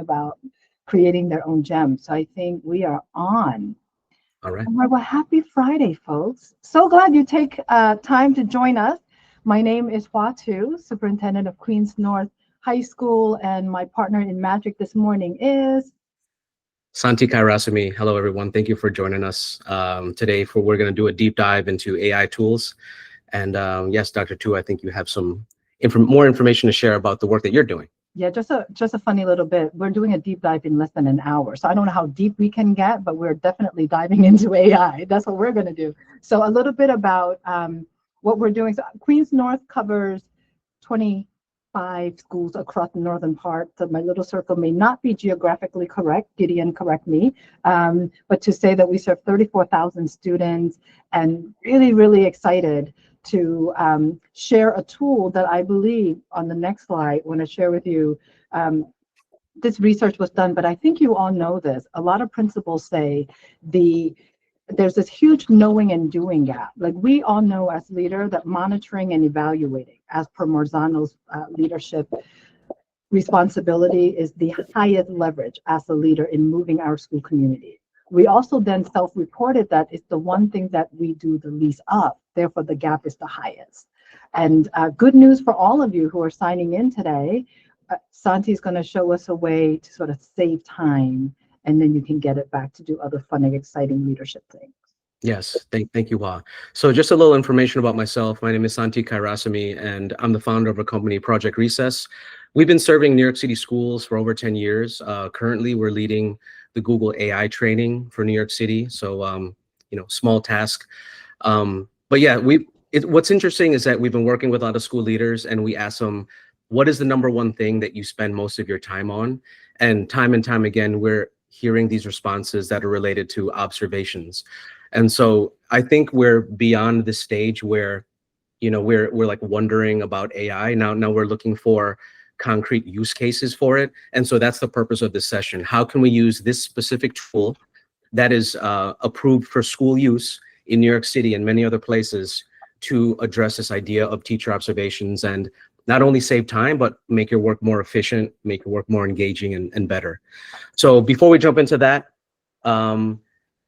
about creating their own gems. So I think we are on. All right. All right, well, happy Friday, folks. So glad you take time to join us. My name is Hoa Tu, Superintendent of Queens North High School, and my partner in magic this morning is Santi Kairasamy. Hello, everyone. Thank you for joining us today. We're going to do a deep dive into AI tools. And yes, Dr. Tu, I think you have some more information to share about the work that you're doing. Yeah, just a funny little bit. We're doing a deep dive in less than an hour. So I don't know how deep we can get, but we're definitely diving into AI. That's what we're going to do. So a little bit about what we're doing. So Queens North covers 25 schools across the northern part. So my little circle may not be geographically correct. Gideon, correct me. But to say that we serve 34,000 students, and really, really excited to share a tool that I believe, on the next slide, I want to share with you. This research was done, but I think you all know this. A lot of principals say there's this huge knowing and doing gap. Like, we all know as leaders that monitoring and evaluating, as per Marzano's leadership responsibility, is the highest leverage as a leader in moving our school community. We also then self-reported that it's the one thing that we do the least of, therefore the gap is the highest. And good news for all of you who are signing in today, Santi's going to show us a way to sort of save time, and then you can get it back to do other fun and exciting leadership things. Yes, thank you, Hoa. So just a little information about myself. My name is Santi Kairasamy, and I'm the founder of a company, Project Recess. We've been serving New York City schools for over 10 years. Currently, we're leading the Google AI training for New York City. So, small task. But yeah, what's interesting is that we've been working with a lot of school leaders, and we ask them, what is the number one thing that you spend most of your time on? And time again, we're hearing these responses that are related to observations. And so I think we're beyond the stage where, we're like wondering about AI. Now we're looking for concrete use cases for it. And so that's the purpose of this session. How can we use this specific tool that is approved for school use in New York City and many other places to address this idea of teacher observations and not only save time, but make your work more efficient, make your work more engaging and better. So before we jump into that,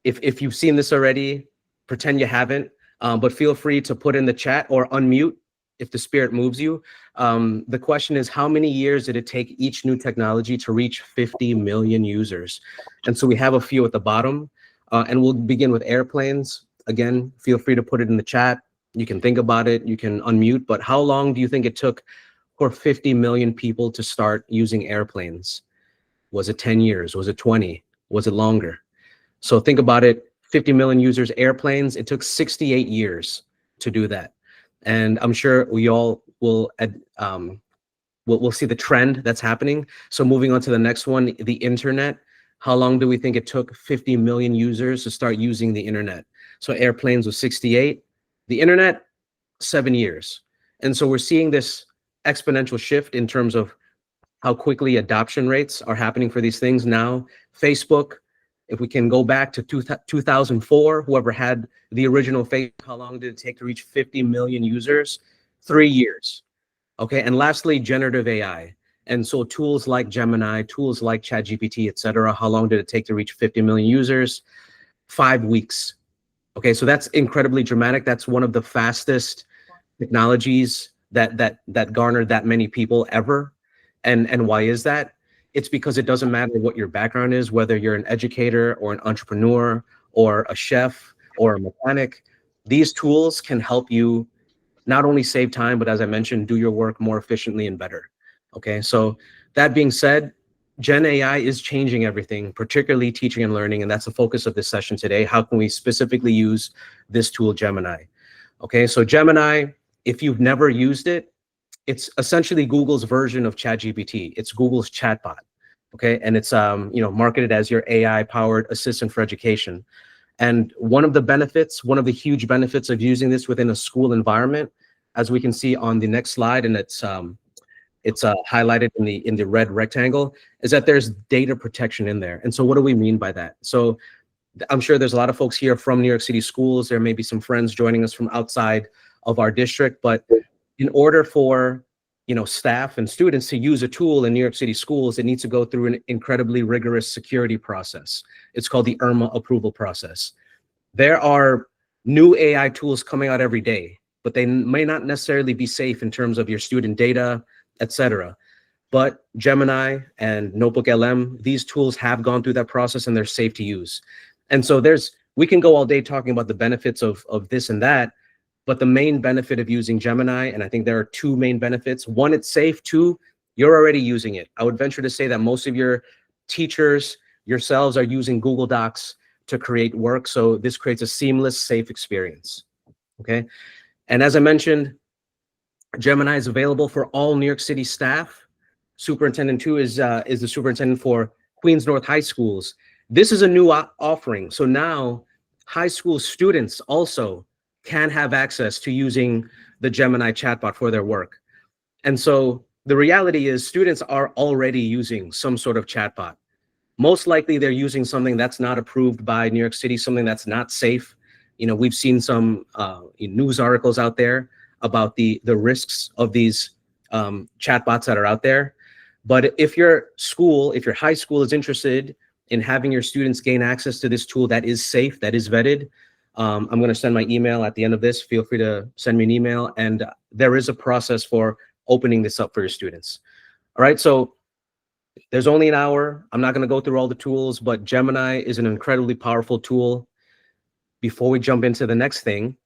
if you've seen this already, pretend you haven't, but feel free to put in the chat or unmute if the spirit moves you. The question is, how many years did it take each new technology to reach 50 million users? And so we have a few at the bottom, and we'll begin with airplanes. Again, feel free to put it in the chat. You can think about it, you can unmute, but how long do you think it took for 50 million people to start using airplanes? Was it 10 years? Was it 20? Was it longer? So think about it, 50 million users, airplanes, it took 68 years to do that. And I'm sure we all will we'll see the trend that's happening. So moving on to the next one, the internet. How long do we think it took 50 million users to start using the internet? So airplanes was 68, the internet, 7 years. And so we're seeing this exponential shift in terms of how quickly adoption rates are happening for these things now. Facebook, if we can go back to 2004, whoever had the original Facebook, how long did it take to reach 50 million users? 3 years. Okay, and lastly, generative AI. And so tools like Gemini, tools like ChatGPT, et cetera, how long did it take to reach 50 million users? 5 weeks. Okay, so that's incredibly dramatic. That's one of the fastest technologies that garnered that many people ever. And why is that? It's because it doesn't matter what your background is, whether you're an educator or an entrepreneur or a chef or a mechanic. These tools can help you not only save time, but as I mentioned, do your work more efficiently and better. Okay, so that being said, Gen AI is changing everything, particularly teaching and learning, and that's the focus of this session today. How can we specifically use this tool, Gemini? Okay, so Gemini, if you've never used it, it's essentially Google's version of ChatGPT. It's Google's chatbot, okay? And it's marketed as your AI-powered assistant for education. And one of the benefits, one of the huge benefits of using this within a school environment, as we can see on the next slide, and it's highlighted in the red rectangle, is that there's data protection in there. And so what do we mean by that? So I'm sure there's a lot of folks here from New York City schools. There may be some friends joining us from outside of our district, but in order for staff and students to use a tool in New York City schools, it needs to go through an incredibly rigorous security process. It's called the IRMA approval process. There are new AI tools coming out every day, but they may not necessarily be safe in terms of your student data, etc. But Gemini and Notebook LM, these tools have gone through that process and they're safe to use. And so we can go all day talking about the benefits of this and that, but the main benefit of using Gemini, and I think there are two main benefits. One, it's safe. Two, you're already using it. I would venture to say that most of your teachers yourselves are using Google Docs to create work. So this creates a seamless, safe experience. Okay. And as I mentioned, Gemini is available for all New York City staff. Superintendent 2 is the superintendent for Queens North High Schools. This is a new offering. So now high school students also can have access to using the Gemini chatbot for their work. And so the reality is students are already using some sort of chatbot. Most likely they're using something that's not approved by New York City, something that's not safe. We've seen some news articles out there about the risks of these chatbots that are out there. But if your high school is interested in having your students gain access to this tool that is safe, that is vetted, I'm going to send my email at the end of this. Feel free to send me an email. And there is a process for opening this up for your students. All right. So there's only an hour. I'm not going to go through all the tools, but Gemini is an incredibly powerful tool. Before we jump into the next thing,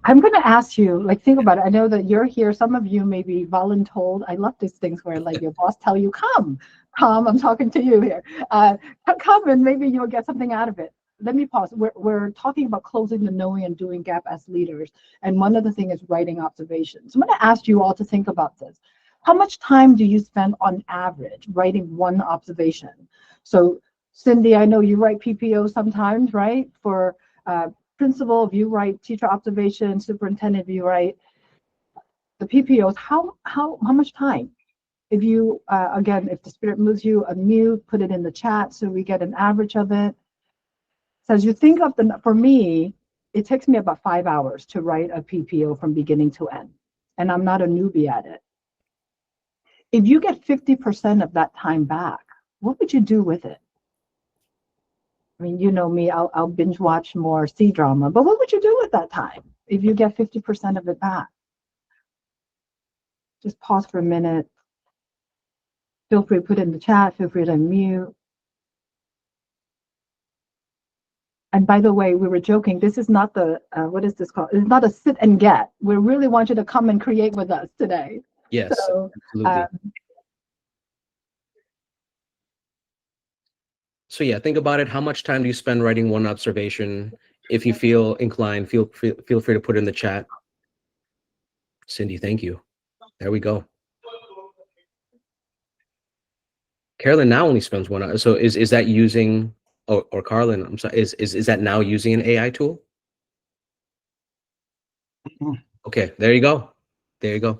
I'm going to ask you, think about it. I know that you're here. Some of you may be voluntold. I love these things where your boss tell you, come, I'm talking to you here. Come and maybe you'll get something out of it. Let me pause. We're talking about closing the knowing and doing gap as leaders. And one of the things is writing observations. I'm going to ask you all to think about this. How much time do you spend on average writing one observation? So Cindy, I know you write PPO sometimes, right? For principal, if you write teacher observation, superintendent, if you write the PPOs, how much time? If you, again, if the spirit moves you, unmute, put it in the chat so we get an average of it. So as you think of for me, it takes me about 5 hours to write a PPO from beginning to end. And I'm not a newbie at it. If you get 50% of that time back, what would you do with it? I mean, you know me, I'll binge watch more C-drama, but what would you do with that time if you get 50% of it back? Just pause for a minute. Feel free to put in the chat, feel free to unmute. And by the way, we were joking, this is not the, what is this called? It's not a sit and get. We really want you to come and create with us today. Yes, so, absolutely. So yeah, think about it. How much time do you spend writing one observation? If you feel inclined, feel free to put it in the chat. Cindy, thank you. There we go. Carolyn now only spends 1 hour. So is that using, or Carlin, I'm sorry, is that now using an AI tool? Okay, there you go. There you go.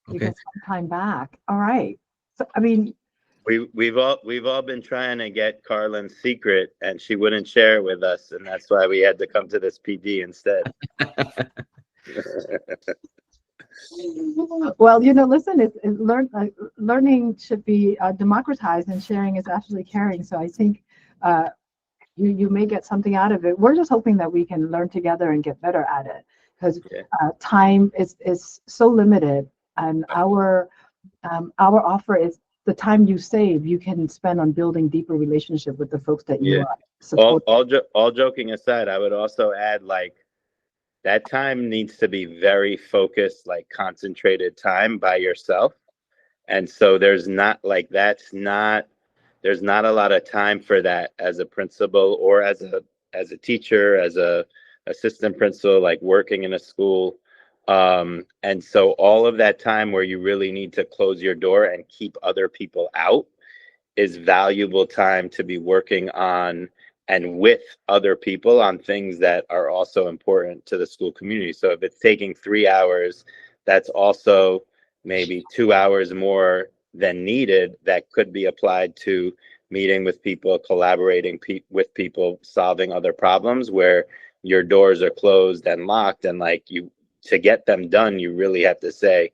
Okay. You get some time back. All right. So I mean, we've all been trying to get Carlin's secret, and she wouldn't share it with us, and that's why we had to come to this PD instead. Well, listen, learning should be democratized, and sharing is actually caring. So I think you may get something out of it. We're just hoping that we can learn together and get better at it, because time is so limited, and our offer is the time you save, you can spend on building deeper relationship with the folks that you are supporting. All joking aside, I would also add, that time needs to be very focused, concentrated time by yourself. And so there's not a lot of time for that as a principal or as a teacher, as a assistant principal, working in a school. And so all of that time where you really need to close your door and keep other people out is valuable time to be working on and with other people on things that are also important to the school community. So if it's taking 3 hours, that's also maybe 2 hours more than needed that could be applied to meeting with people, collaborating with people, solving other problems where your doors are closed and locked, and you to get them done, you really have to say,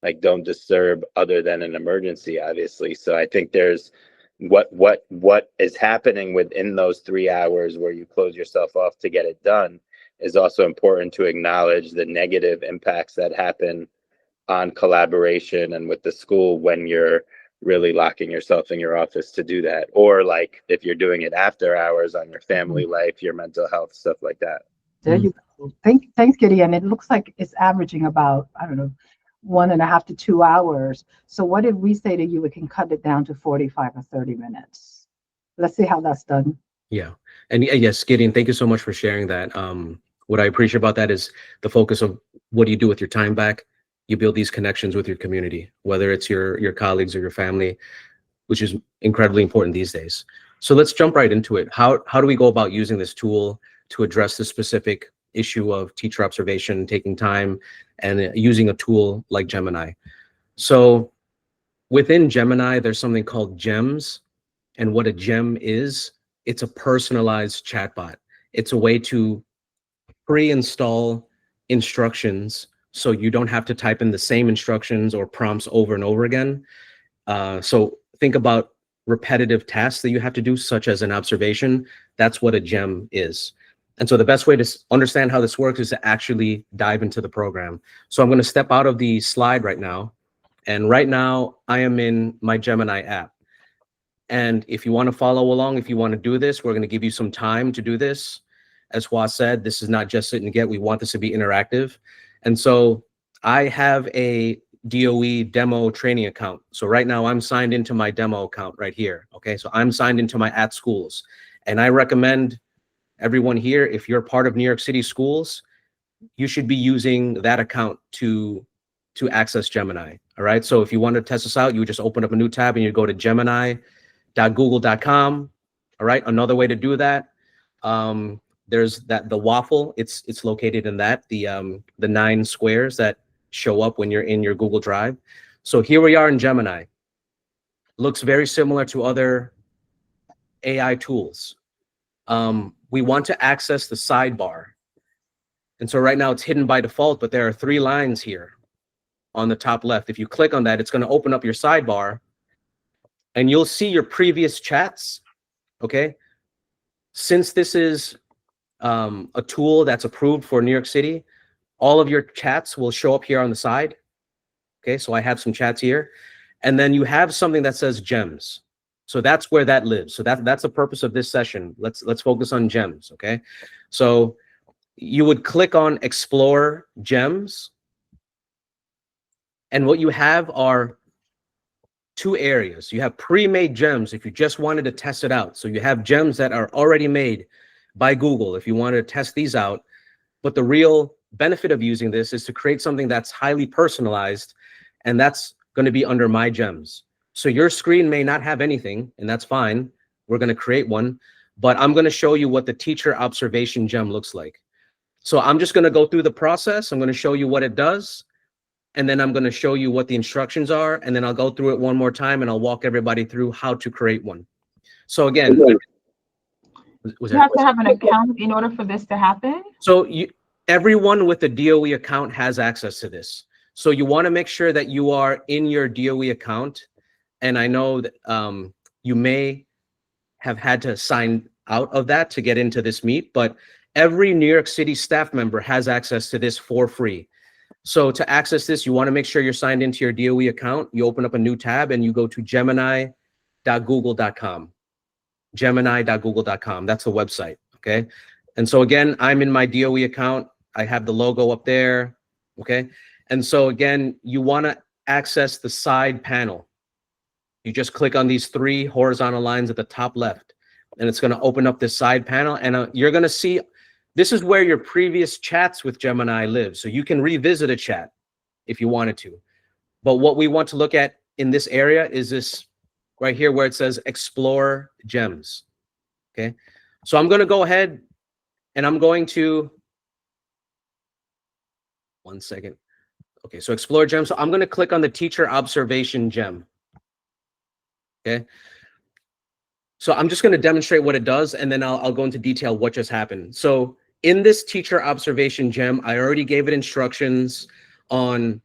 like, don't disturb other than an emergency, obviously. So I think there's what is happening within those 3 hours where you close yourself off to get it done is also important to acknowledge the negative impacts that happen on collaboration and with the school when you're really locking yourself in your office to do that, or like if you're doing it after hours on your family life, your mental health, stuff like that. There you go. Thanks, Gideon. It looks like it's averaging about, I don't know, 1.5 to 2 hours. So what if we say to you, it can cut it down to 45 or 30 minutes? Let's see how that's done. Yeah. And yes, Gideon, thank you so much for sharing that. What I appreciate about that is the focus of what do you do with your time back? You build these connections with your community, whether it's your colleagues or your family, which is incredibly important these days. So let's jump right into it. How do we go about using this tool to address the specific issue of teacher observation, taking time, and using a tool like Gemini? So within Gemini, there's something called gems. And what a gem is, it's a personalized chatbot. It's a way to pre-install instructions so you don't have to type in the same instructions or prompts over and over again. So think about repetitive tasks that you have to do, such as an observation. That's what a gem is. And so the best way to understand how this works is to actually dive into the program. So I'm going to step out of the slide right now. And right now I am in my Gemini app. And if you want to follow along, if you want to do this, we're going to give you some time to do this. As Hoa said, this is not just sit and get. We want this to be interactive. And so I have a DOE demo training account. So right now I'm signed into my demo account right here. Okay, so I'm signed into my @schools. And I recommend everyone here, if you're part of New York City schools, you should be using that account to access Gemini. All right, so if you want to test this out, you just open up a new tab and you go to gemini.google.com. All right, another way to do that, there's the waffle. It's located in that, the 9 squares that show up when you're in your Google Drive. So here we are in Gemini. Looks very similar to other AI tools. We want to access the sidebar. And so right now it's hidden by default, but there are 3 lines here on the top left. If you click on that, it's going to open up your sidebar and you'll see your previous chats. Okay. Since this is a tool that's approved for New York City, all of your chats will show up here on the side. Okay, so I have some chats here. And then you have something that says gems. So that's where that lives. So that's the purpose of this session. Let's focus on gems, okay? So you would click on Explore Gems. And what you have are 2 areas. You have pre-made gems if you just wanted to test it out. So you have gems that are already made by Google if you want to test these out. But the real benefit of using this is to create something that's highly personalized, and that's going to be under My Gems. So your screen may not have anything, and that's fine. We're going to create one, but I'm going to show you what the teacher observation gem looks like. So I'm just going to go through the process. I'm going to show you what it does, and then I'm going to show you what the instructions are, and then I'll go through it one more time, and I'll walk everybody through how to create one. So again, you have to have an account in order for this to happen? So everyone with a DOE account has access to this. So you want to make sure that you are in your DOE account. And I know that you may have had to sign out of that to get into this meet, but every New York City staff member has access to this for free. So to access this, you want to make sure you're signed into your DOE account. You open up a new tab and you go to gemini.google.com. Gemini.google.com. That's the website. Okay. And so again, I'm in my DOE account. I have the logo up there. Okay. And so again, you want to access the side panel. You just click on these 3 horizontal lines at the top left, and it's going to open up this side panel. And you're going to see, this is where your previous chats with Gemini live. So you can revisit a chat if you wanted to. But what we want to look at in this area is this right here where it says Explore Gems. Okay. So I'm going to go ahead and I'm going to, one second. Okay, so Explore Gem. So I'm going to click on the teacher observation gem. Okay. So I'm just going to demonstrate what it does, and then I'll go into detail what just happened. So in this teacher observation gem, I already gave it instructions on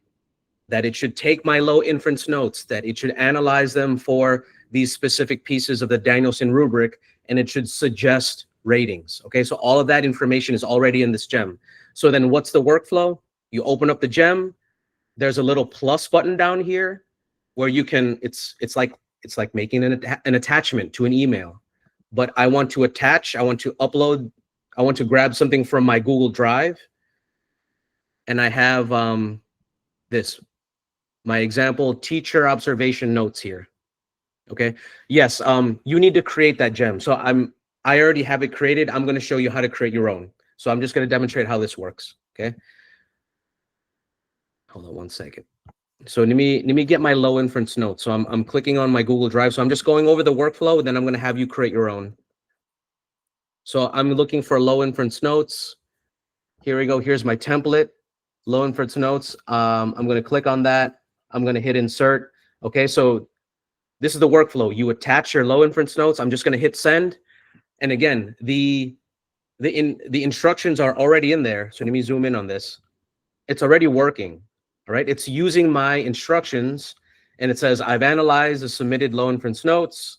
that it should take my low inference notes, that it should analyze them for these specific pieces of the Danielson rubric, and it should suggest ratings. Okay, so all of that information is already in this gem. So then what's the workflow? You open up the gem, there's a little plus button down here where you can, it's like making an attachment to an email. But I want to attach, I want to upload, I want to grab something from my Google Drive, and I have this, my example teacher observation notes here. Okay, yes, you need to create that gem. So I already have it created. I'm going to show you how to create your own. So I'm just going to demonstrate how this works. Okay, hold on one second. So let me get my low inference notes. So I'm clicking on my Google Drive. So I'm just going over the workflow, and then I'm going to have you create your own. So I'm looking for low inference notes. Here we go. Here's my template, low inference notes. I'm going to click on that. I'm going to hit insert. Okay, so this is the workflow. You attach your low inference notes. I'm just going to hit send. And again, the instructions are already in there. So let me zoom in on this. It's already working. All right, it's using my instructions, and it says I've analyzed the submitted low inference notes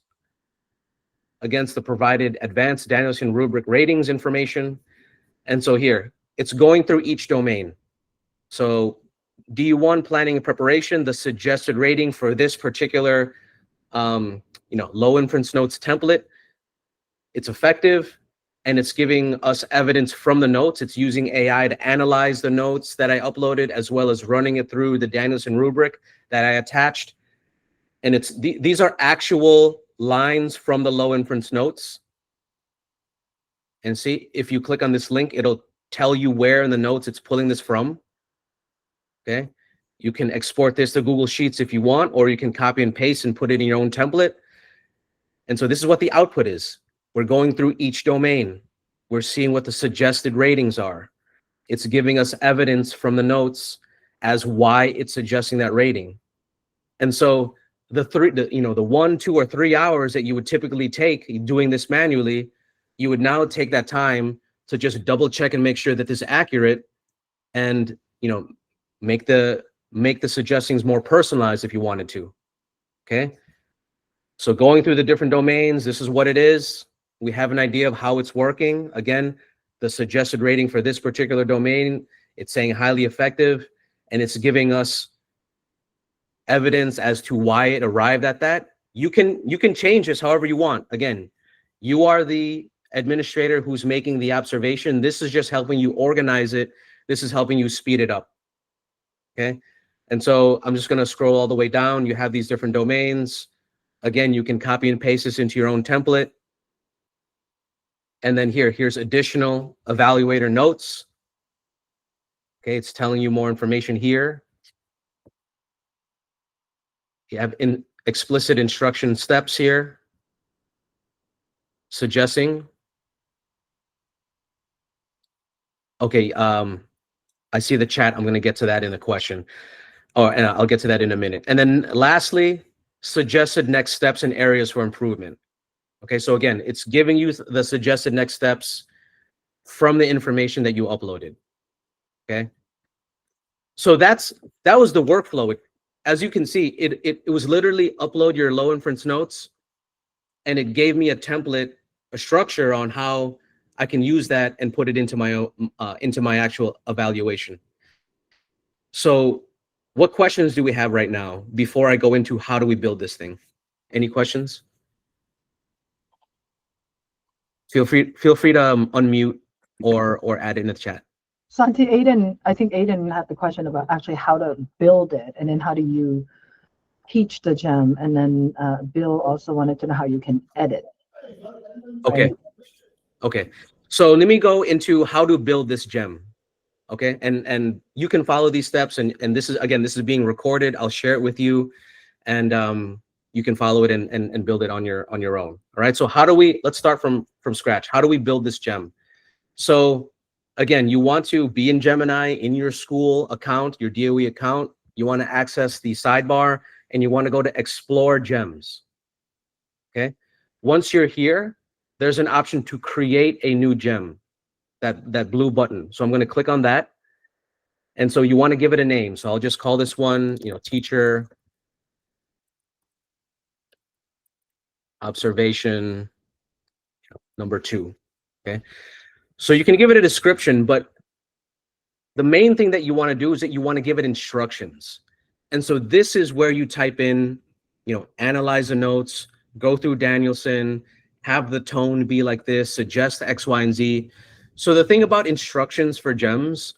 against the provided advanced Danielson rubric ratings information. And so here, it's going through each domain. So D1 planning and preparation, the suggested rating for this particular low inference notes template, it's effective, and it's giving us evidence from the notes. It's using AI to analyze the notes that I uploaded, as well as running it through the Danielson rubric that I attached. And it's these are actual lines from the low inference notes. And see, if you click on this link, it'll tell you where in the notes it's pulling this from. Okay, you can export this to Google Sheets if you want, or you can copy and paste and put it in your own template. And so this is what the output is. We're going through each domain. We're seeing what the suggested ratings are. It's giving us evidence from the notes as why it's suggesting that rating. And so the 1, 2, or 3 hours that you would typically take doing this manually, you would now take that time to just double check and make sure that this is accurate, and make the suggestions more personalized if you wanted to. Okay, so going through the different domains, this is what it is. We have an idea of how it's working. Again, the suggested rating for this particular domain, it's saying highly effective, and it's giving us evidence as to why it arrived at that. You can change this however you want. Again, you are the administrator who's making the observation. This is just helping you organize it. This is helping you speed it up. Okay, and so I'm just going to scroll all the way down. You have these different domains. Again, you can copy and paste this into your own template. And then here's additional evaluator notes. Okay, it's telling you more information here. You have explicit instruction steps here, suggesting. Okay, I see the chat. I'm going to get to that in the question. Oh, and I'll get to that in a minute. And then lastly, suggested next steps and areas for improvement. Okay, so again, it's giving you the suggested next steps from the information that you uploaded. Okay, so that was the workflow. As you can see, it was literally upload your low inference notes, and it gave me a template, a structure on how I can use that and put it into my actual evaluation. So what questions do we have right now before I go into how do we build this thing? Any questions? Feel free to unmute or add it in the chat. Santi, I think Aiden had the question about actually how to build it, and then how do you teach the gem, and then Bill also wanted to know how you can edit. Okay. Right? Okay. So let me go into how to build this gem. Okay, and you can follow these steps, and this is being recorded. I'll share it with you, and you can follow it and build it on your own. All right, so let's start from scratch. How do we build this gem? So again, you want to be in Gemini in your school account, your DOE account. You want to access the sidebar, and you want to go to explore gems. Okay, once you're here, there's an option to create a new gem. that blue button. So I'm going to click on that. And so you want to give it a name. So I'll just call this one, teacher observation number 2. Okay. So you can give it a description, but the main thing that you want to do is that you want to give it instructions. And so this is where you type in, analyze the notes, go through Danielson, have the tone be like this, suggest X, Y, and Z. So the thing about instructions for GEMS,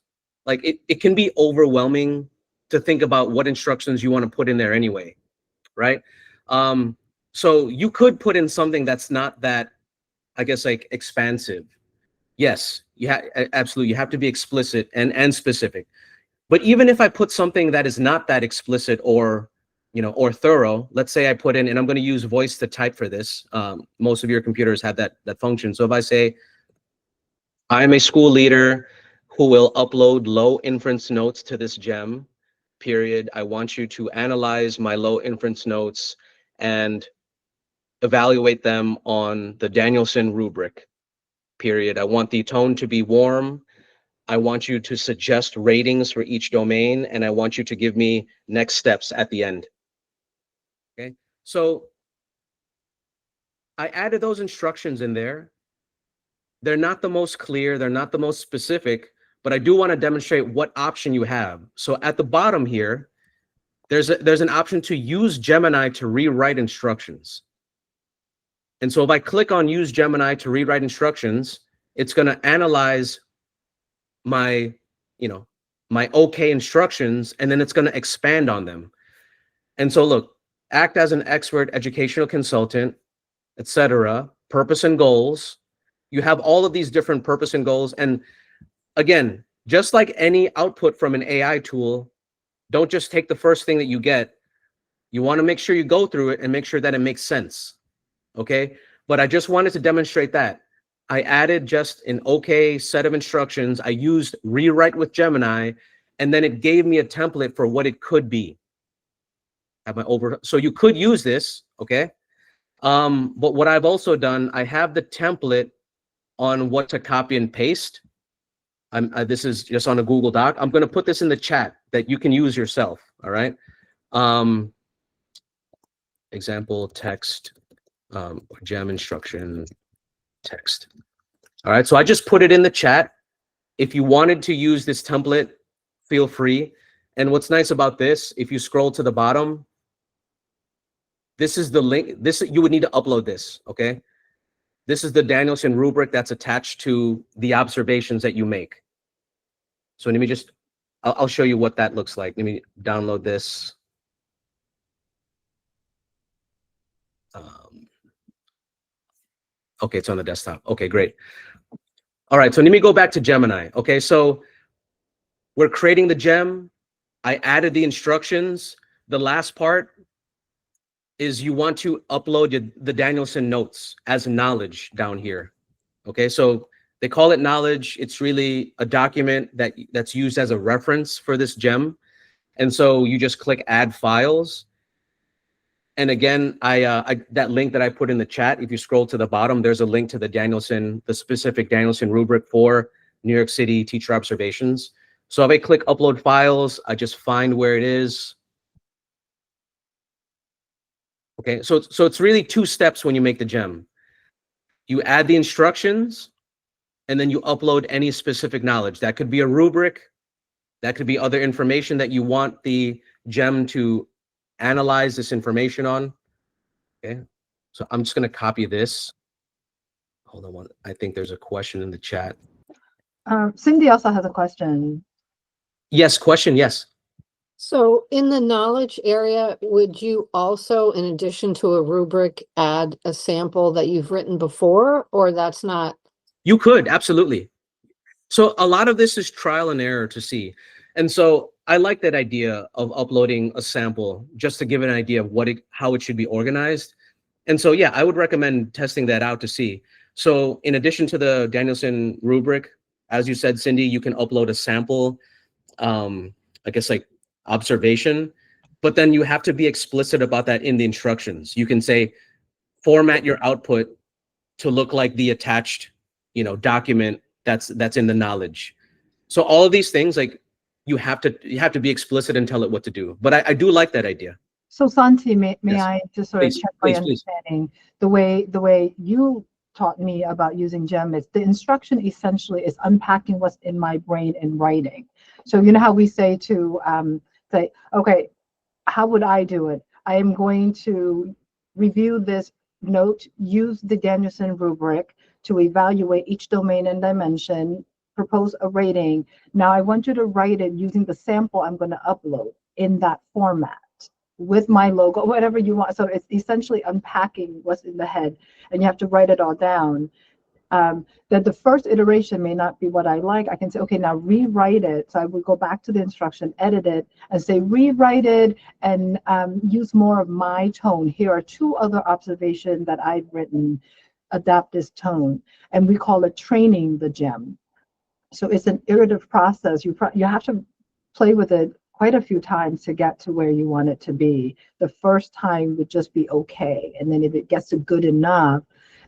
like it can be overwhelming to think about what instructions you want to put in there anyway, right? So you could put in something that's not that, I guess, like expansive. Yes, absolutely. You have to be explicit and specific. But even if I put something that is not that explicit or thorough, let's say I put in, and I'm going to use voice to type for this. Most of your computers have that function. So if I say, I'm a school leader who will upload low inference notes to this gem, period. I want you to analyze my low inference notes and evaluate them on the Danielson rubric, period. I want the tone to be warm. I want you to suggest ratings for each domain, and I want you to give me next steps at the end. Okay, so I added those instructions in there. They're not the most clear, they're not the most specific, but I do want to demonstrate what option you have. So at the bottom here, there's an option to use Gemini to rewrite instructions. And so if I click on use Gemini to rewrite instructions, it's going to analyze my okay instructions, and then it's going to expand on them. And so look, act as an expert educational consultant, etc. Purpose and goals. You have all of these different purpose and goals. And again, just like any output from an AI tool, don't just take the first thing that you get. You want to make sure you go through it and make sure that it makes sense. Okay. But I just wanted to demonstrate that. I added just an okay set of instructions. I used rewrite with Gemini, and then it gave me a template for what it could be. So you could use this, okay? But what I've also done, I have the template on what to copy and paste. This is just on a Google Doc. I'm going to put this in the chat that you can use yourself, all right? Example text, gem instruction text. All right, so I just put it in the chat. If you wanted to use this template, feel free. And what's nice about this, if you scroll to the bottom, this is the link. You would need to upload this, okay? This is the Danielson rubric that's attached to the observations that you make. So let me just, I'll show you what that looks like. Let me download this. Okay, it's on the desktop. Okay, great. All right, so let me go back to Gemini. Okay, so we're creating the gem. I added the instructions. The last part is you want to upload the Danielson notes as knowledge down here. Okay, so they call it knowledge. It's really a document that's used as a reference for this gem. And so you just click add files. And again, that link that I put in the chat, if you scroll to the bottom, there's a link to the specific Danielson rubric for New York City teacher observations. So if I click upload files, I just find where it is. Okay, so it's really 2 steps when you make the gem. You add the instructions, and then you upload any specific knowledge. That could be a rubric. That could be other information that you want the gem to analyze this information on. Okay, so I'm just going to copy this. Hold on one. I think there's a question in the chat. Cindy also has a question. Yes, question, yes. So in the knowledge area, would you also, in addition to a rubric, add a sample that you've written before, or that's not? You could, absolutely. So a lot of this is trial and error to see. And so I like that idea of uploading a sample just to give an idea of how it should be organized. And so, yeah, I would recommend testing that out to see. So in addition to the Danielson rubric, as you said, Cindy, you can upload a sample, I guess like observation, but then you have to be explicit about that in the instructions. You can say, format your output to look like the attached, document that's in the knowledge. So all of these things, like you have to be explicit and tell it what to do. But I do like that idea. So Santi, may Yes. I just sort of Please, check my please. understanding? The way you taught me about using GEM is the instruction essentially is unpacking what's in my brain in writing. So you know how we say to say, okay, how would I do it? I am going to review this note, use the Danielson rubric to evaluate each domain and dimension, propose a rating. Now I want you to write it using the sample I'm going to upload in that format with my logo, whatever you want. So it's essentially unpacking what's in the head, and you have to write it all down. That the first iteration may not be what I like. I can say, okay, now rewrite it. So I would go back to the instruction, edit it, and say rewrite it and use more of my tone. Here are 2 other observations that I've written. Adapt this tone, and we call it training the GEM. So it's an iterative process. You have to play with it quite a few times to get to where you want it to be. The first time would just be okay, and then if it gets to good enough,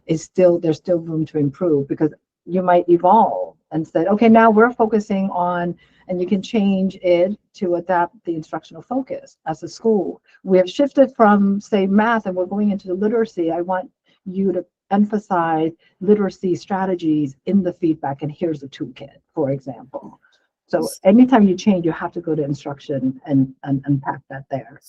there's still room to improve, because you might evolve and say, okay, now we're focusing on, and you can change it to adapt the instructional focus as a school. We have shifted from, say, math, and we're going into the literacy. I want you to emphasize literacy strategies in the feedback, and here's a toolkit, for example. So anytime you change, you have to go to instruction and unpack that there.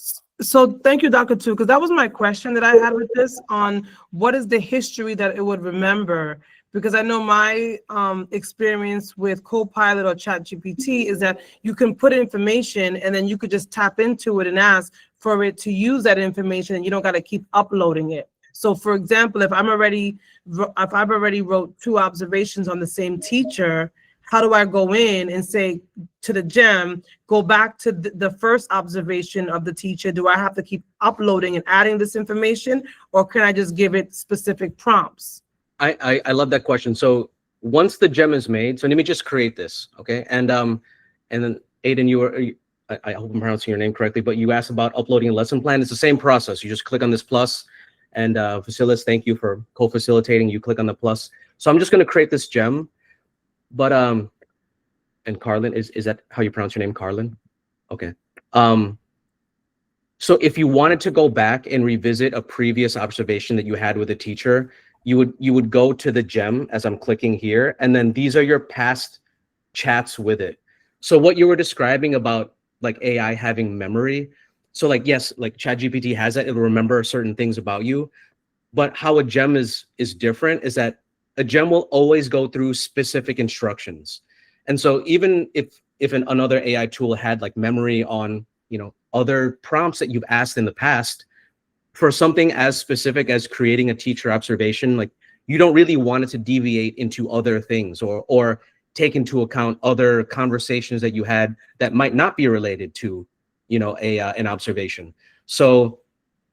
So thank you, Dr. Tu, because that was my question that I had with this, on what is the history that it would remember? Because I know my experience with Copilot or ChatGPT is that you can put information and then you could just tap into it and ask for it to use that information, and you don't got to keep uploading it. So for example, if I've already wrote 2 observations on the same teacher, how do I go in and say to the GEM, go back to the first observation of the teacher? Do I have to keep uploading and adding this information, or can I just give it specific prompts? I love that question. So once the GEM is made, so let me just create this, okay? And then Aiden, I hope I'm pronouncing your name correctly, but you asked about uploading a lesson plan. It's the same process. You just click on this plus, and Facilis, thank you for co-facilitating. You click on the plus. So I'm just going to create this GEM. But and Carlin, is that how you pronounce your name, Carlin? Okay. So if you wanted to go back and revisit a previous observation that you had with a teacher, you would go to the GEM as I'm clicking here, and then these are your past chats with it. So what you were describing about like AI having memory, so like yes, like ChatGPT has that, it'll remember certain things about you, but how a GEM is different is that a GEM will always go through specific instructions. And so even if another AI tool had like memory on, you know, other prompts that you've asked in the past for something as specific as creating a teacher observation, like you don't really want it to deviate into other things or take into account other conversations that you had that might not be related to, you know, an observation. So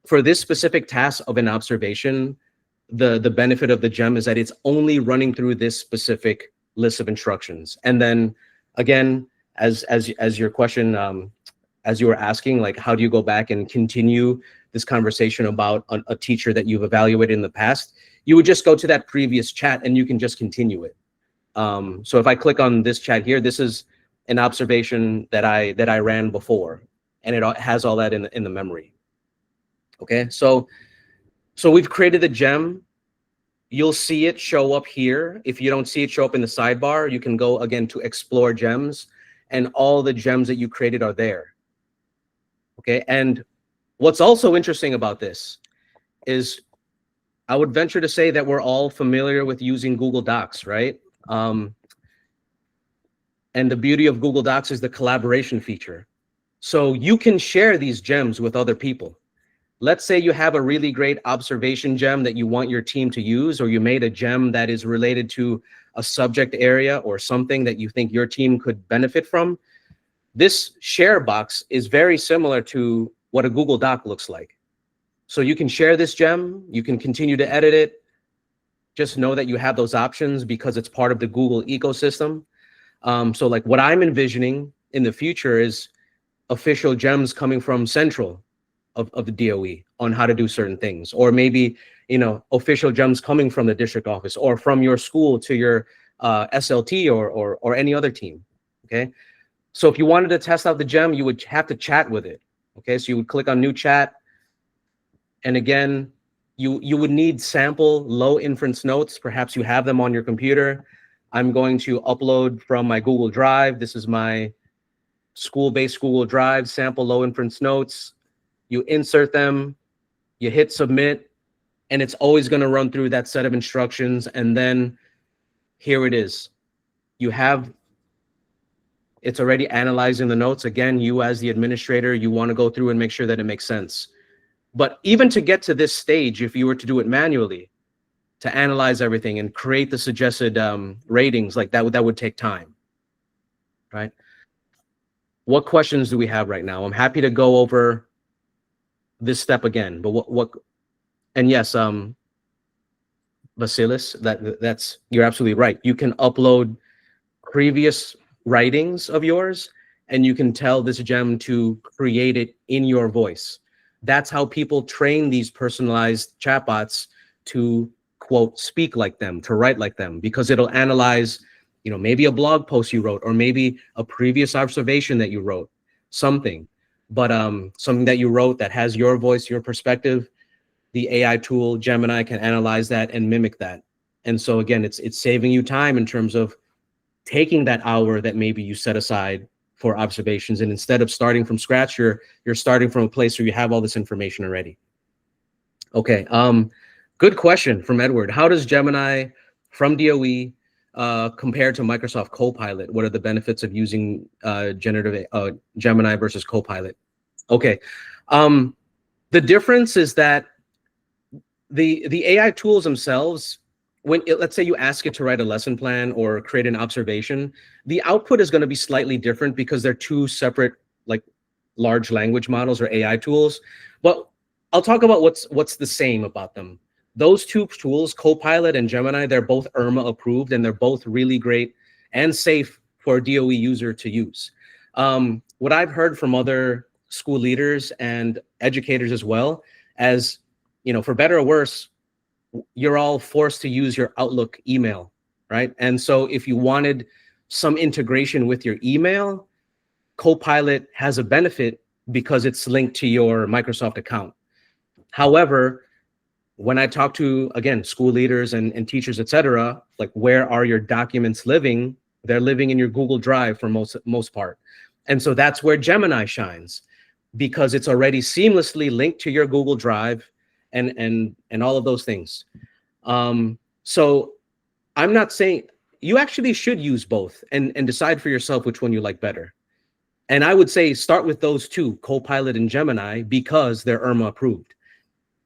for this specific task of an observation, the benefit of the GEM is that it's only running through this specific list of instructions. And then again, as your question, as you were asking, like, how do you go back and continue this conversation about a teacher that you've evaluated in the past? You would just go to that previous chat and you can just continue it. So if I click on this chat here, this is an observation that I ran before, and it has all that in the memory. Okay, so we've created the GEM. You'll see it show up here. If you don't see it show up in the sidebar, you can go again to explore gems, and all the gems that you created are there. Okay, and what's also interesting about this is I would venture to say that we're all familiar with using Google Docs, right? And the beauty of Google Docs is the collaboration feature. So you can share these gems with other people. Let's say you have a really great observation gem that you want your team to use, or you made a gem that is related to a subject area or something that you think your team could benefit from. This share box is very similar to what a Google Doc looks like. So you can share this gem, you can continue to edit it. Just know that you have those options because it's part of the Google ecosystem. So like what I'm envisioning in the future is official gems coming from Central of the DOE on how to do certain things, or maybe, you know, official gems coming from the district office or from your school to your SLT or any other team. Okay, so if you wanted to test out the gem, you would have to chat with it. Okay, so you would click on new chat, and again, you would need sample low inference notes. Perhaps you have them on your computer. I'm going to upload from my Google Drive. This is my school-based Google Drive, sample low inference notes. You insert them, you hit submit, and it's always going to run through that set of instructions. And then here it is. It's already analyzing the notes. Again, you as the administrator, you want to go through and make sure that it makes sense. But even to get to this stage, if you were to do it manually, to analyze everything and create the suggested ratings, like that would take time, right? What questions do we have right now? I'm happy to go over this step again, but and yes, Vasilis, that's you're absolutely right. You can upload previous writings of yours, and you can tell this gem to create it in your voice. That's how people train these personalized chatbots to, quote, speak like them, to write like them, because it'll analyze, maybe a blog post you wrote, or maybe a previous observation that you wrote, something that you wrote that has your voice, your perspective. The AI tool Gemini can analyze that and mimic that. And so again, it's saving you time in terms of taking that hour that maybe you set aside for observations, and instead of starting from scratch, you're starting from a place where you have all this information already. Okay, good question from Edward. How does Gemini from DOE compare to Microsoft Copilot? What are the benefits of using Gemini versus Copilot? Okay, the difference is that the AI tools themselves, let's say you ask it to write a lesson plan or create an observation, the output is going to be slightly different because they're two separate, like, large language models or AI tools. But I'll talk about what's the same about them. Those two tools, Copilot and Gemini, they're both IRMA approved, and they're both really great and safe for a DOE user to use. What I've heard from other school leaders and educators as well, as for better or worse, you're all forced to use your Outlook email, right? And so if you wanted some integration with your email, Copilot has a benefit because it's linked to your Microsoft account. However, when I talk to, again, school leaders and teachers, et cetera, like, where are your documents living? They're living in your Google Drive for most part. And so that's where Gemini shines, because it's already seamlessly linked to your Google Drive and all of those things. So I'm not saying, you actually should use both and decide for yourself which one you like better. And I would say start with those two, Copilot and Gemini, because they're IRMA approved.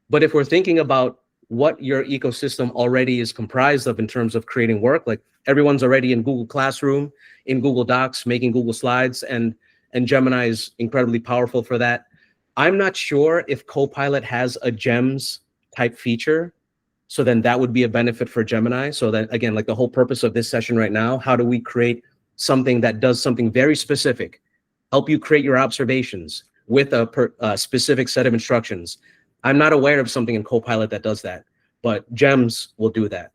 But if we're thinking about what your ecosystem already is comprised of in terms of creating work, like, everyone's already in Google Classroom, in Google Docs, making Google Slides, and Gemini is incredibly powerful for that. I'm not sure if Copilot has a GEMS type feature, so then that would be a benefit for Gemini. So that, again, like the whole purpose of this session right now, how do we create something that does something very specific, help you create your observations with a specific set of instructions? I'm not aware of something in Copilot that does that, but GEMS will do that.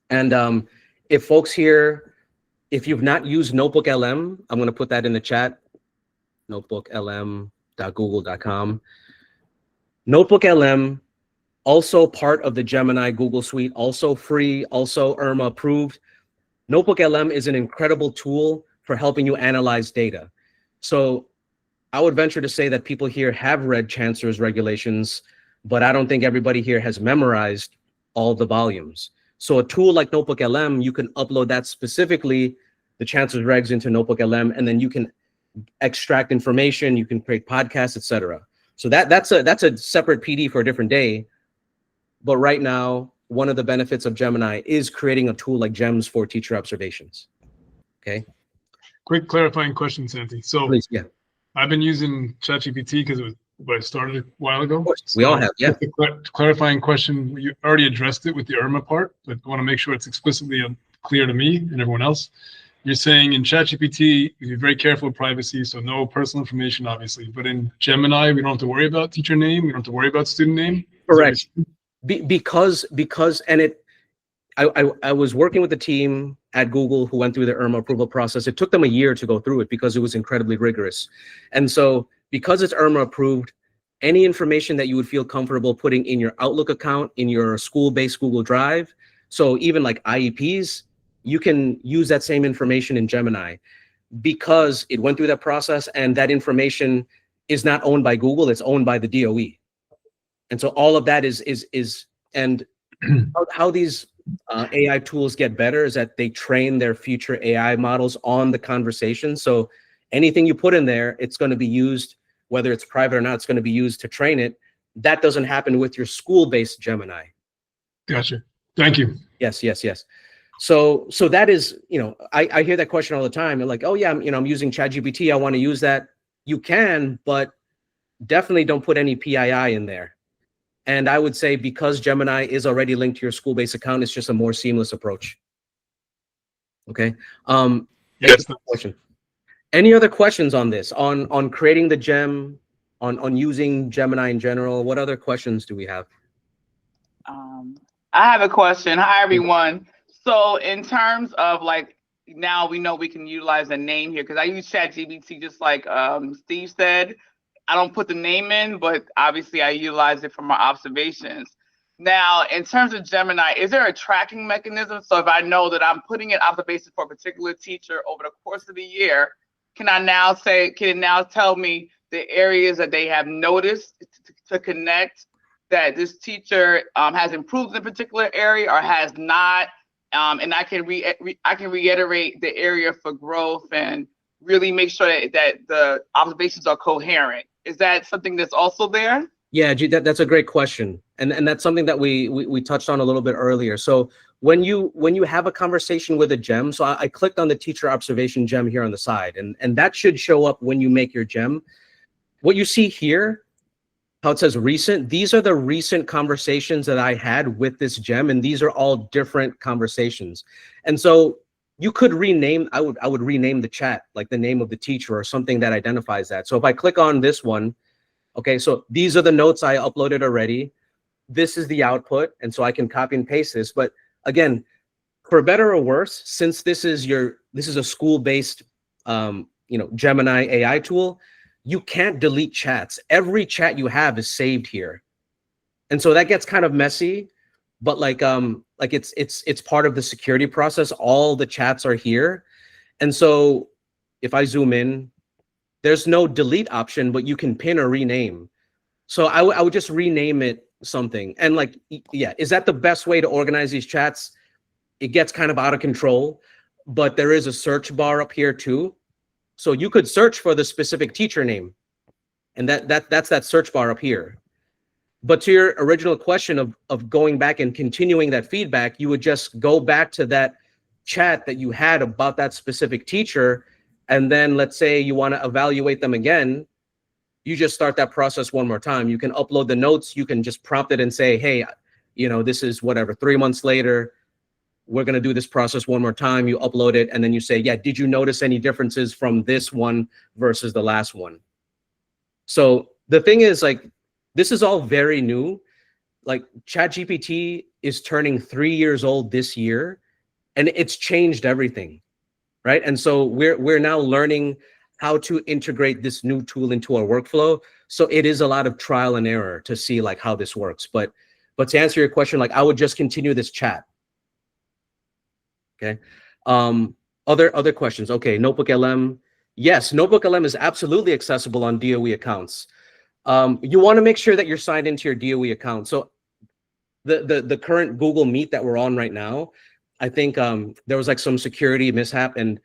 And if folks here, if you've not used Notebook LM, I'm going to put that in the chat, notebooklm.google.com. Notebook LM, also part of the Gemini Google Suite, also free, also IRMA approved. Notebook LM is an incredible tool for helping you analyze data. So I would venture to say that people here have read Chancellor's regulations, but I don't think everybody here has memorized all the volumes. So a tool like Notebook LM, you can upload that specifically, the Chancellor's regs, into Notebook LM, and then you can extract information, you can create podcasts, etc. So that's a separate PD for a different day. But right now, one of the benefits of Gemini is creating a tool like GEMS for teacher observations. Okay. Quick clarifying question, Santi. So please, yeah. I've been using ChatGPT because it was what I started a while ago. Of course, we all have, yeah. Clarifying question, you already addressed it with the IRMA part, but I want to make sure it's explicitly clear to me and everyone else. You're saying in ChatGPT, you're very careful with privacy, so no personal information, obviously. But in Gemini, we don't have to worry about teacher name. We don't have to worry about student name. Correct. Because and I was working with the team at Google who went through the IRMA approval process. It took them a year to go through it because it was incredibly rigorous. And so because it's IRMA approved, any information that you would feel comfortable putting in your Outlook account, in your school-based Google Drive, so even like IEPs, you can use that same information in Gemini because it went through that process, and that information is not owned by Google, it's owned by the DOE. And so all of that is and how these AI tools get better is that they train their future AI models on the conversation. So anything you put in there, it's going to be used, whether it's private or not, it's going to be used to train it. That doesn't happen with your school-based Gemini. Gotcha. Thank you. Yes. So that is, I hear that question all the time. They're like, oh yeah, I'm using ChatGPT. I want to use that. You can, but definitely don't put any PII in there. And I would say because Gemini is already linked to your school-based account, it's just a more seamless approach. Okay. Yes. Question. Any other questions on this? On creating the gem, on using Gemini in general? What other questions do we have? I have a question. Hi, everyone. So in terms of like, now we know we can utilize a name here because I use ChatGPT just like Steve said. I don't put the name in, but obviously I utilize it for my observations. Now, in terms of Gemini, is there a tracking mechanism? So if I know that I'm putting in observations for a particular teacher over the course of the year, can it now tell me the areas that they have noticed to connect that this teacher has improved in a particular area or has not? And I can reiterate the area for growth and really make sure that the observations are coherent. Is that something that's also there? Yeah, that's a great question. And that's something that we touched on a little bit earlier. So when you have a conversation with a gem, so I clicked on the teacher observation gem here on the side, and that should show up when you make your gem. What you see here, how it says recent, these are the recent conversations that I had with this gem, and these are all different conversations. And so you could rename, I would rename the chat, like the name of the teacher or something that identifies that. So if I click on this one, okay, so these are the notes I uploaded already. This is the output, and so I can copy and paste this. But again, for better or worse, since this is a school-based Gemini AI tool, you can't delete chats. Every chat you have is saved here. And so that gets kind of messy, but it's part of the security process. All the chats are here. And so if I zoom in, there's no delete option, but you can pin or rename. So I would just rename it something. And is that the best way to organize these chats? It gets kind of out of control, but there is a search bar up here too. So you could search for the specific teacher name, and that's that search bar up here. But to your original question of going back and continuing that feedback, you would just go back to that chat that you had about that specific teacher. And then let's say you want to evaluate them again, you just start that process one more time. You can upload the notes. You can just prompt it and say, hey, this is whatever, 3 months later, we're going to do this process one more time. You upload it, and then you say, yeah, did you notice any differences from this one versus the last one? So the thing is, this is all very new. ChatGPT is turning 3 years old this year, and it's changed everything, right? And so we're now learning how to integrate this new tool into our workflow. So it is a lot of trial and error to see how this works. But to answer your question, I would just continue this chat. Okay. Other questions. Okay. Notebook LM. Yes, Notebook LM is absolutely accessible on DOE accounts. You want to make sure that you're signed into your DOE account. So the current Google Meet that we're on right now, I think there was some security mishap and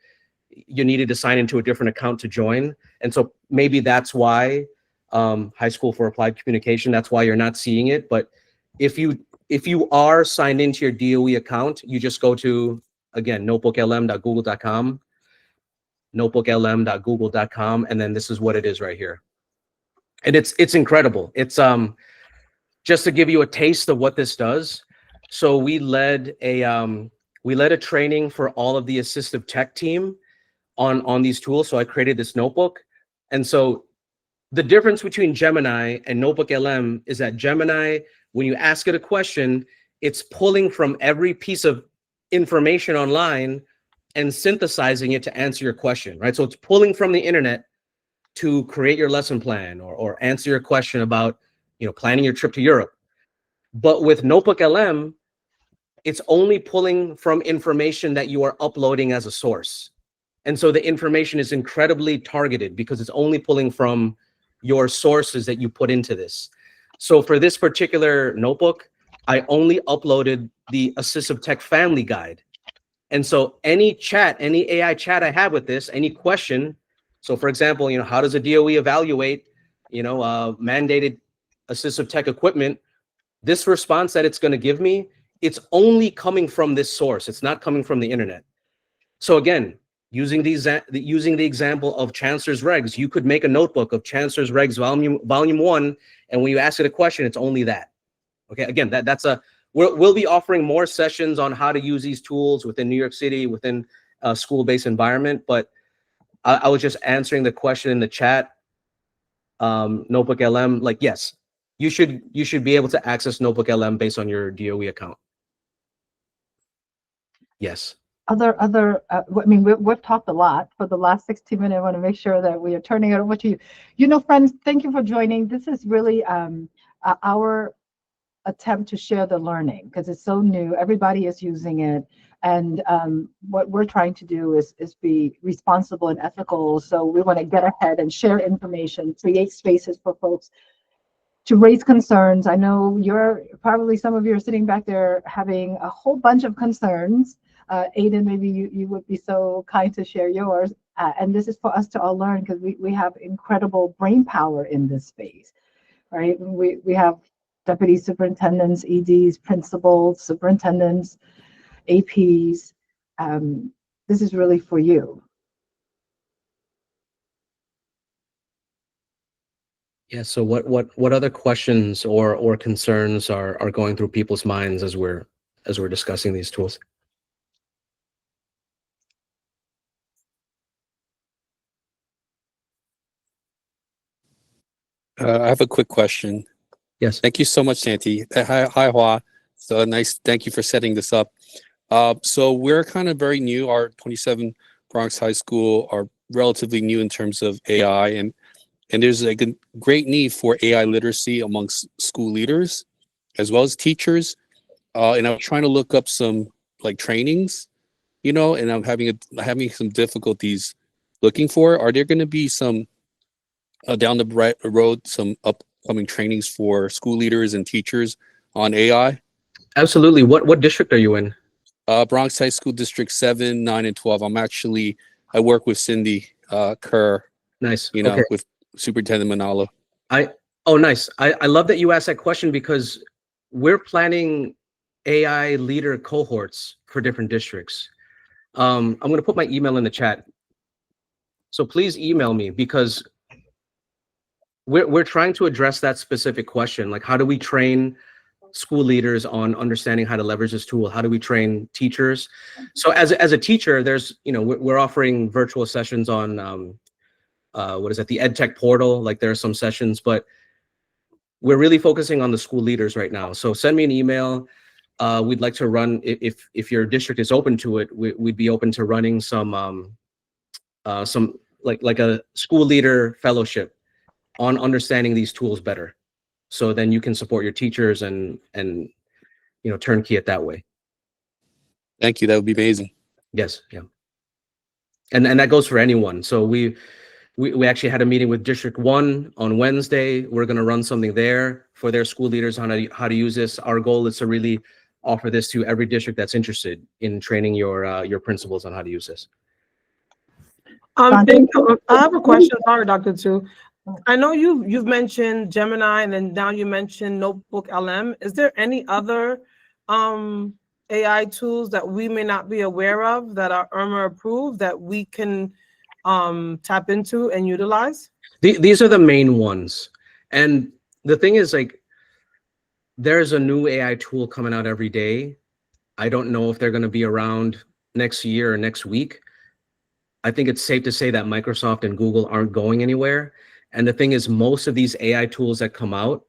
you needed to sign into a different account to join. And so maybe that's why High School for Applied Communication, that's why you're not seeing it. But if you are signed into your DOE account, you just go to, again, notebooklm.google.com, notebooklm.google.com, and then this is what it is right here. And it's incredible. It's just to give you a taste of what this does. So we led a training for all of the assistive tech team on these tools. So I created this notebook. And so the difference between Gemini and Notebook LM is that Gemini, when you ask it a question, it's pulling from every piece of information online and synthesizing it to answer your question, right? So it's pulling from the internet to create your lesson plan or answer your question about, planning your trip to Europe. But with Notebook LM, it's only pulling from information that you are uploading as a source. And so the information is incredibly targeted because it's only pulling from your sources that you put into this. So for this particular notebook, I only uploaded the Assistive Tech Family Guide. And so any AI chat I have with this, any question, so for example, how does a DOE evaluate, mandated assistive tech equipment? This response that it's going to give me, it's only coming from this source. It's not coming from the internet. So again, using the example of Chancellor's Regs, you could make a notebook of Chancellor's Regs volume 1, and when you ask it a question, it's only that. Okay, again, we'll be offering more sessions on how to use these tools within New York City, within a school-based environment. But I was just answering the question in the chat. Notebook LM, like, yes, you should be able to access Notebook LM based on your DOE account. Yes. We've talked a lot for the last 16 minutes. I want to make sure that we are turning it over to you. Friends, thank you for joining. This is really our attempt to share the learning because it's so new. Everybody is using it. And what we're trying to do is be responsible and ethical. So we want to get ahead and share information, create spaces for folks to raise concerns. I know some of you are sitting back there having a whole bunch of concerns. Aiden, maybe you would be so kind to share yours. And this is for us to all learn because we have incredible brain power in this space, right? We have deputy superintendents, EDs, principals, superintendents, APs. This is really for you. Yeah. So what other questions or concerns are going through people's minds as we're discussing these tools? I have a quick question. Yes. Thank you so much, Santi. Hi, Hoa. So nice. Thank you for setting this up. So we're kind of very new. Our 27 Bronx High School are relatively new in terms of AI, and there's a great need for AI literacy amongst school leaders as well as teachers. And I'm trying to look up some trainings, and I'm having some difficulties looking for. Are there going to be some down the road, some upcoming trainings for school leaders and teachers on AI? Absolutely. What district are you in? Bronx High School District 7, 9, and 12. I work with Cindy Kerr. Nice. Okay. With Superintendent Manalo. Nice. I love that you asked that question because we're planning AI leader cohorts for different districts. I'm going to put my email in the chat. So please email me because we're trying to address that specific question. Like, how do we train school leaders on understanding how to leverage this tool? How do we train teachers? So as a teacher, there's, we're offering virtual sessions on, the EdTech portal. Like, there are some sessions, but we're really focusing on the school leaders right now. So send me an email. We'd like to run, if your district is open to it, we'd be open to running some like a school leader fellowship on understanding these tools better. So then you can support your teachers and turnkey it that way. Thank you. That would be amazing. Yes. Yeah. And that goes for anyone. So we actually had a meeting with District 1 on Wednesday. We're going to run something there for their school leaders on how to use this. Our goal is to really offer this to every district that's interested in training your principals on how to use this. I have a question. Sorry, Dr. Tu. I know you've mentioned Gemini, and then now you mentioned Notebook LM. Is there any other AI tools that we may not be aware of that are IRMA approved that we can tap into and utilize? These are the main ones. And the thing is, there's a new AI tool coming out every day. I don't know if they're going to be around next year or next week. I think it's safe to say that Microsoft and Google aren't going anywhere. And the thing is, most of these AI tools that come out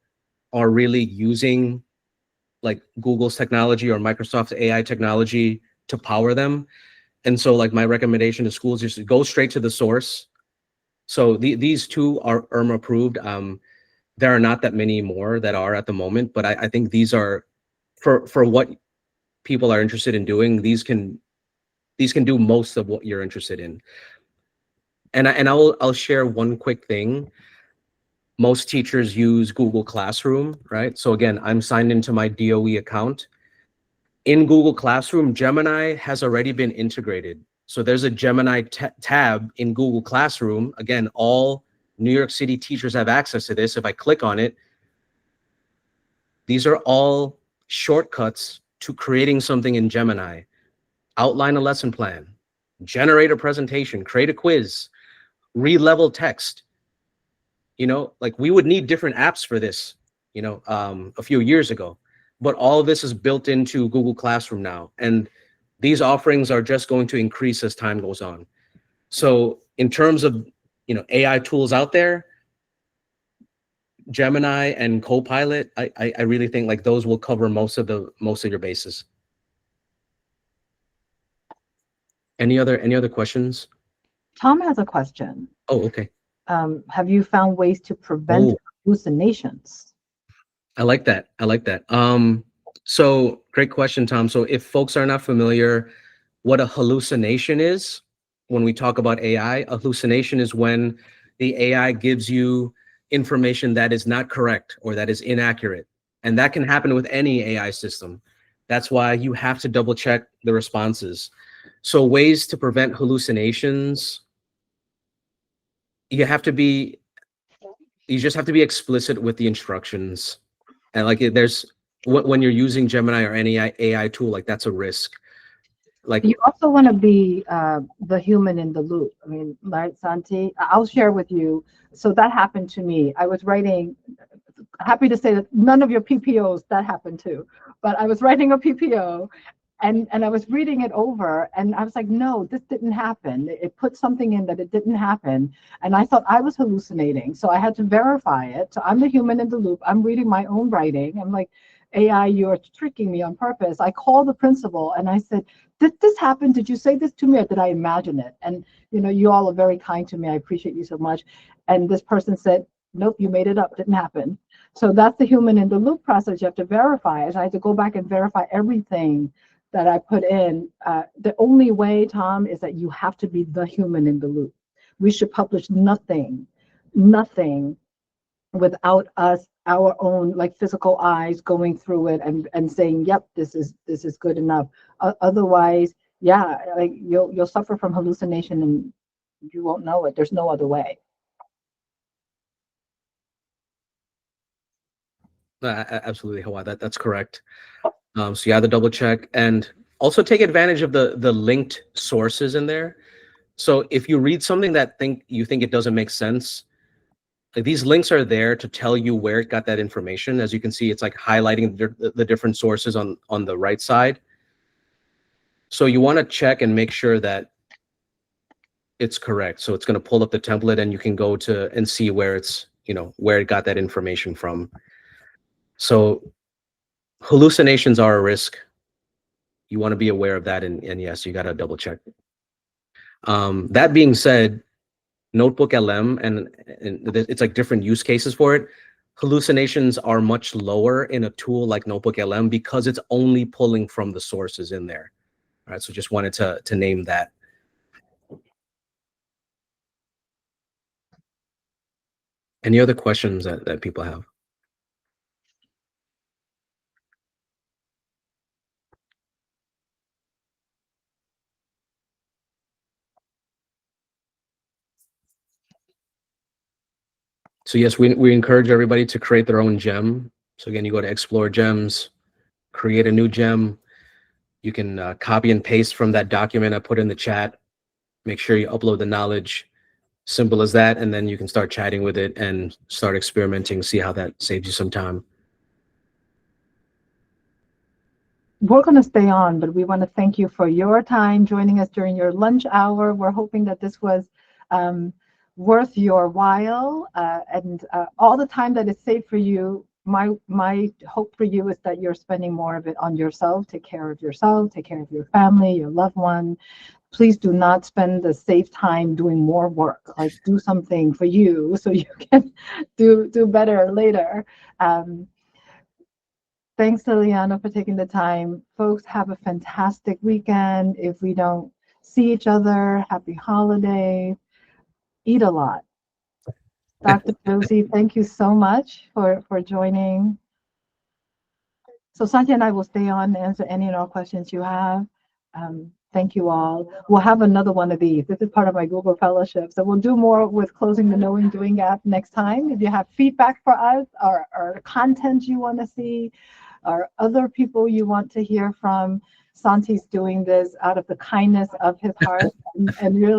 are really using like Google's technology or Microsoft's AI technology to power them. And so like my recommendation to schools is to go straight to the source. So these two are IRMA approved. There are not that many more that are at the moment, but I think these are for what people are interested in doing. These can do most of what you're interested in. And I'll share one quick thing. Most teachers use Google Classroom, right? So again, I'm signed into my DOE account. In Google Classroom, Gemini has already been integrated. So there's a Gemini tab in Google Classroom. Again, all New York City teachers have access to this. If I click on it, these are all shortcuts to creating something in Gemini. Outline a lesson plan, generate a presentation, create a quiz, re-level text. You know, like we would need different apps for this, you know, a few years ago. But all of this is built into Google Classroom now. And these offerings are just going to increase as time goes on. So in terms of, you know, AI tools out there, Gemini and Copilot, I really think like those will cover most of your bases. Any other questions? Tom has a question. Oh, okay. Have you found ways to prevent hallucinations? I like that. So great question, Tom. So if folks are not familiar, what a hallucination is, when we talk about AI, a hallucination is when the AI gives you information that is not correct or that is inaccurate. And that can happen with any AI system. That's why you have to double check the responses. So ways to prevent hallucinations, you just have to be explicit with the instructions. And like when you're using Gemini or any AI tool, like that's a risk. Like you also want to be the human in the loop. I mean, right, Santi? I'll share with you. So that happened to me. I was writing, happy to say that none of your PPOs, that happened too. But I was writing a PPO and I was reading it over and I was like, no, this didn't happen. It put something in that it didn't happen. And I thought I was hallucinating. So I had to verify it. So I'm the human in the loop. I'm reading my own writing. I'm like, AI, you're tricking me on purpose. I called the principal and I said, did this happen? Did you say this to me or did I imagine it? And you know, you all are very kind to me. I appreciate you so much. And this person said, nope, you made it up. Didn't happen. So that's the human in the loop process. You have to verify it. I had to go back and verify everything that I put in. The only way, Tom, is that you have to be the human in the loop. We should publish nothing without us, our own like physical eyes going through it and saying, yep, this is good enough. Otherwise, yeah, like you'll suffer from hallucination and you won't know it. There's no other way. Absolutely, Hawa, that's correct. So you have to double check and also take advantage of the linked sources in there. So if you read something that you think it doesn't make sense, like these links are there to tell you where it got that information. As you can see, it's like highlighting the different sources on the right side. So you want to check and make sure that it's correct. So it's going to pull up the template and you can go to and see where it's, you know, where it got that information from. So hallucinations are a risk. You want to be aware of that. And yes, you got to double check. That being said, Notebook LM, and it's like different use cases for it. Hallucinations are much lower in a tool like Notebook LM because it's only pulling from the sources in there. All right, so just wanted to name that. Any other questions that people have? So yes, we encourage everybody to create their own gem. So again, you go to Explore Gems, create a new gem. You can copy and paste from that document I put in the chat. Make sure you upload the knowledge. Simple as that. And then you can start chatting with it and start experimenting, see how that saves you some time. We're going to stay on, but we want to thank you for your time joining us during your lunch hour. We're hoping that this was worth your while and all the time that is saved for you my hope for you is that you're spending more of it on yourself. Take care of yourself, take care of your family, your loved one. Please do not spend the safe time doing more work. Like, do something for you so you can do better later. Thanks to Liana for taking the time. Folks, have a fantastic weekend. If we don't see each other, happy holiday. Eat a lot. Dr. Josie, thank you so much for joining. So Santi and I will stay on to answer any and all questions you have. Thank you all. We'll have another one of these. This is part of my Google Fellowship. So we'll do more with closing the Knowing Doing gap next time. If you have feedback for us or content you want to see or other people you want to hear from, Santi's doing this out of the kindness of his heart and really